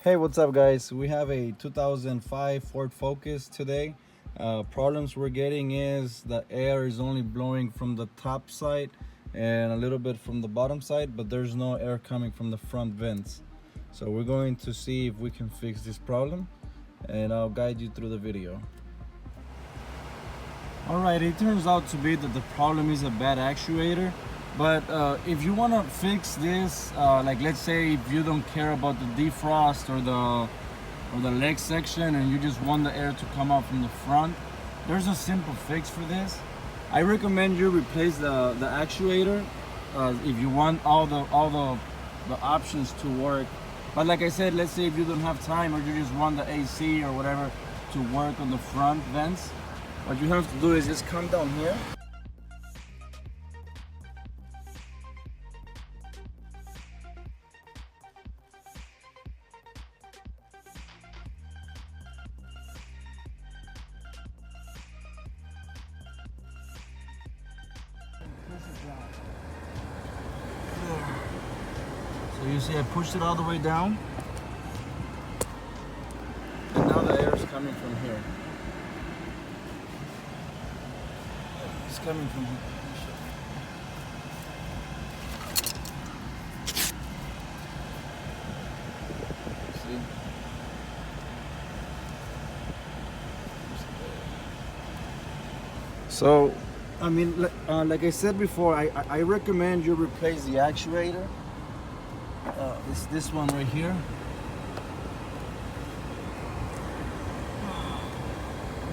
Hey, what's up guys? We have a 2005 Ford Focus today. Problems we're getting is the air is only blowing from the top side and a little bit from the bottom side, but there's no air coming from the front vents. So we're going to see if we can fix this problem, and I'll guide you through the video. Alright, it turns out to be that the problem is a bad actuator. But if you want to fix this, like let's say if you don't care about the defrost or the leg section and you just want the air to come out from the front, there's a simple fix for this. I recommend you replace the actuator if you want all the options to work. But like I said, let's say if you don't have time or you just want the AC or whatever to work on the front vents, what you have to do is just come down here. So you see I pushed it all the way down, and now the air is coming from here. It's coming from here. See? So, I mean, like I said before, I recommend you replace the actuator. This one right here.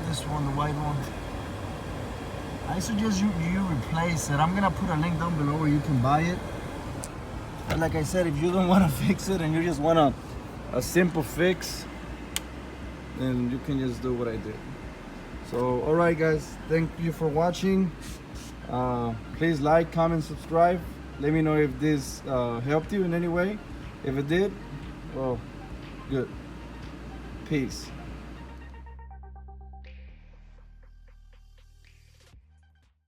This one, the white one. I suggest you replace it. I'm gonna put a link down below where you can buy it. But like I said, if you don't want to fix it and you just want a simple fix, then you can just do what I did. So, all right, guys, thank you for watching. Please like, comment, subscribe. Let me know if this helped you in any way. If it did, well, good. Peace.